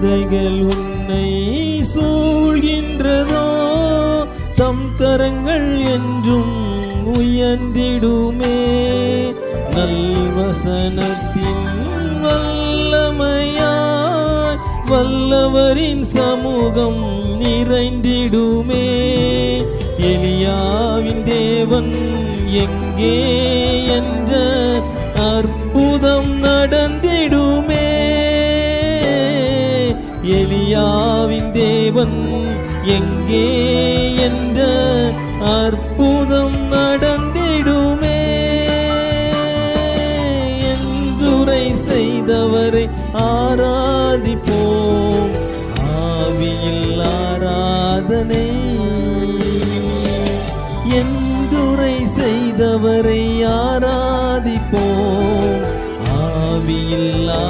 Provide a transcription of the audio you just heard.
நிந்தைகள் உன்னை சூழ்கின்றதோ, தம் கரங்கள் என்றும் உயர்ந்திடுமே. நல்வசனத்தின் வல்லமையாய் வல்லவரின் சமூகம் நிறைந்திடுமே. எலியாவின் தேவன் எங்கே என்ற அற்புதம் நடந்திடுமே. எலியாவின் தேவன் எங்கே என்ற அற்புதம் நடந்திடுமே. என்றுரை செய்தவரை ஆராதிப்போம், ஆவியில் ஆராதனை. என்றுரை செய்தவரை ஆராதிப்போம், ஆவியில்